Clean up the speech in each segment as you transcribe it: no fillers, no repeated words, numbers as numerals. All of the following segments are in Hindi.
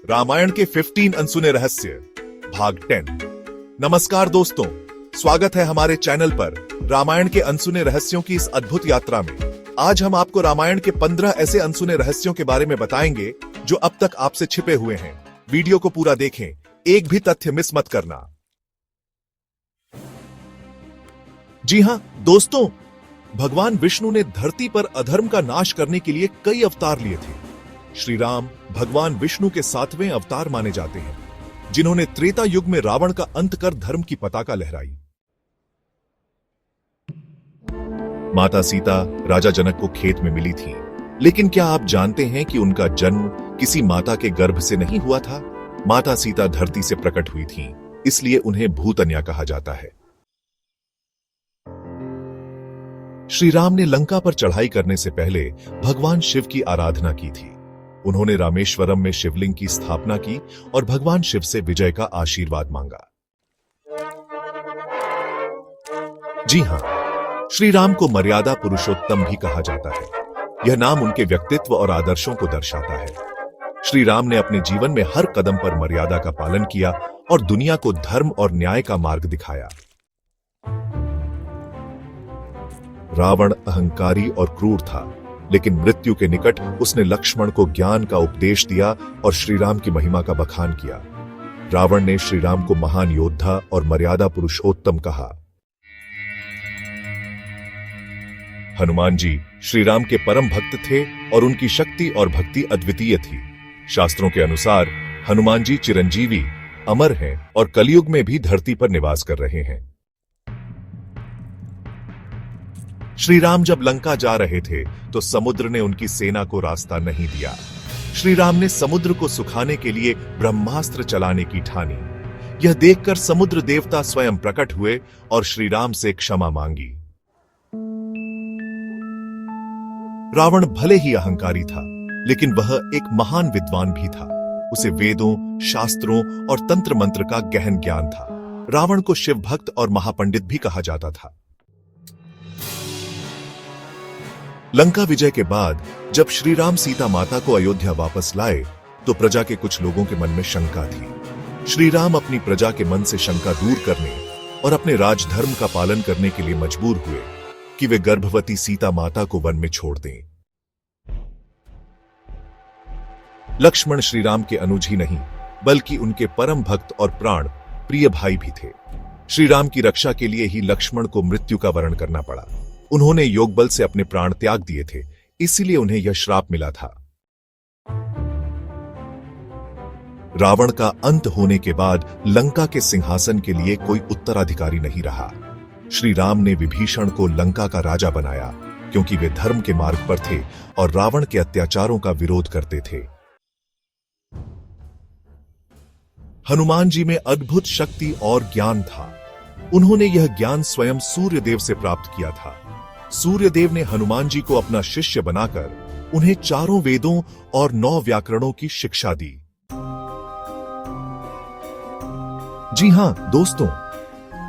रामायण के 15 अनसुने रहस्य भाग 10। नमस्कार दोस्तों, स्वागत है हमारे चैनल पर रामायण के अनसुने रहस्यों की इस अद्भुत यात्रा में। आज हम आपको रामायण के 15 ऐसे अनसुने रहस्यों के बारे में बताएंगे जो अब तक आपसे छिपे हुए हैं। वीडियो को पूरा देखें, एक भी तथ्य मिस मत करना। जी हां दोस्तों, भगवान विष्णु ने धरती पर अधर्म का नाश करने के लिए कई अवतार लिए थे। श्री राम भगवान विष्णु के 7वें अवतार माने जाते हैं, जिन्होंने त्रेता युग में रावण का अंत कर धर्म की पताका लहराई। माता सीता राजा जनक को खेत में मिली थी, लेकिन क्या आप जानते हैं कि उनका जन्म किसी माता के गर्भ से नहीं हुआ था? माता सीता धरती से प्रकट हुई थीं, इसलिए उन्हें भूतन्या कहा जाता है। श्री राम ने लंका पर चढ़ाई करने से पहले भगवान शिव की आराधना की थी। उन्होंने रामेश्वरम में शिवलिंग की स्थापना की और भगवान शिव से विजय का आशीर्वाद मांगा। जी हां, श्री राम को मर्यादा पुरुषोत्तम भी कहा जाता है। यह नाम उनके व्यक्तित्व और आदर्शों को दर्शाता है। श्री राम ने अपने जीवन में हर कदम पर मर्यादा का पालन किया और दुनिया को धर्म और न्याय का मार्ग दिखाया। रावण अहंकारी और क्रूर था, लेकिन मृत्यु के निकट उसने लक्ष्मण को ज्ञान का उपदेश दिया और श्री राम की महिमा का बखान किया। रावण ने श्री राम को महान योद्धा और मर्यादा पुरुषोत्तम कहा। हनुमान जी श्री राम के परम भक्त थे और उनकी शक्ति और भक्ति अद्वितीय थी। शास्त्रों के अनुसार हनुमान जी चिरंजीवी, अमर हैं और कलयुग में भी धरती पर निवास कर रहे हैं। श्री राम जब लंका जा रहे थे तो समुद्र ने उनकी सेना को रास्ता नहीं दिया। श्री राम ने समुद्र को सुखाने के लिए ब्रह्मास्त्र चलाने की ठानी। यह देखकर समुद्र देवता स्वयं प्रकट हुए और श्री राम से क्षमा मांगी। रावण भले ही अहंकारी था, लेकिन वह एक महान विद्वान भी था। उसे वेदों, शास्त्रों और तंत्र मंत्र का गहन ज्ञान था। रावण को शिव भक्त और महापंडित भी कहा जाता था। लंका विजय के बाद जब श्री राम सीता माता को अयोध्या वापस लाए तो प्रजा के कुछ लोगों के मन में शंका थी। श्री राम अपनी प्रजा के मन से शंका दूर करने और अपने राजधर्म का पालन करने के लिए मजबूर हुए कि वे गर्भवती सीता माता को वन में छोड़ दें। लक्ष्मण श्री राम के अनुज ही नहीं, बल्कि उनके परम भक्त और प्राण प्रिय भाई भी थे। श्री राम की रक्षा के लिए ही लक्ष्मण को मृत्यु का वरण करना पड़ा। उन्होंने योग बल से अपने प्राण त्याग दिए थे, इसलिए उन्हें यह श्राप मिला था। रावण का अंत होने के बाद लंका के सिंहासन के लिए कोई उत्तराधिकारी नहीं रहा। श्री राम ने विभीषण को लंका का राजा बनाया, क्योंकि वे धर्म के मार्ग पर थे और रावण के अत्याचारों का विरोध करते थे। हनुमान जी में अद्भुत शक्ति और ज्ञान था। उन्होंने यह ज्ञान स्वयं सूर्यदेव से प्राप्त किया था। सूर्यदेव ने हनुमान जी को अपना शिष्य बनाकर उन्हें 4 वेदों और 9 व्याकरणों की शिक्षा दी। जी हां दोस्तों,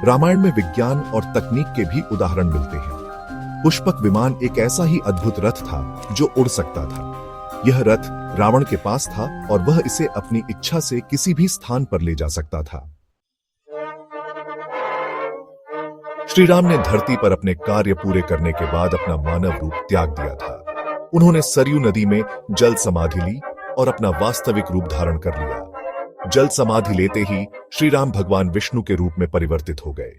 रामायण में विज्ञान और तकनीक के भी उदाहरण मिलते हैं। पुष्पक विमान एक ऐसा ही अद्भुत रथ था जो उड़ सकता था। यह रथ रावण के पास था और वह इसे अपनी इच्छा से किसी भी स्थान पर ले जा सकता था। श्री राम ने धरती पर अपने कार्य पूरे करने के बाद अपना मानव रूप त्याग दिया था। उन्होंने सरयू नदी में जल समाधि ली और अपना वास्तविक रूप धारण कर लिया। जल समाधि लेते ही श्री राम भगवान विष्णु के रूप में परिवर्तित हो गए।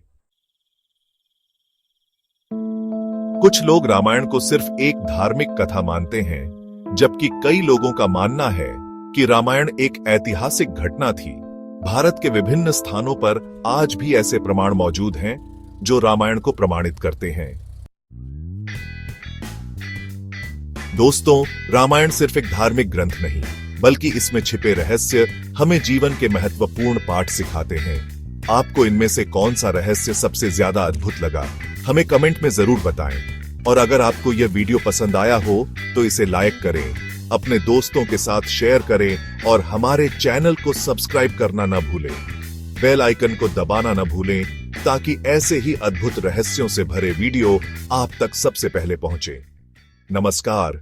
कुछ लोग रामायण को सिर्फ एक धार्मिक कथा मानते हैं, जबकि कई लोगों का मानना है कि रामायण एक ऐतिहासिक घटना थी। भारत के विभिन्न स्थानों पर आज भी ऐसे प्रमाण मौजूद हैं जो रामायण को प्रमाणित करते हैं। दोस्तों, रामायण सिर्फ एक धार्मिक ग्रंथ नहीं, बल्कि इसमें छिपे रहस्य हमें जीवन के महत्वपूर्ण पाठ सिखाते हैं। आपको इनमें से कौन सा रहस्य सबसे ज्यादा अद्भुत लगा, हमें कमेंट में जरूर बताएं। और अगर आपको यह वीडियो पसंद आया हो तो इसे लाइक करें, अपने दोस्तों के साथ शेयर करें और हमारे चैनल को सब्सक्राइब करना न भूलें। बेल आइकन को दबाना न भूलें ताकि ऐसे ही अद्भुत रहस्यों से भरे वीडियो आप तक सबसे पहले पहुंचे। नमस्कार।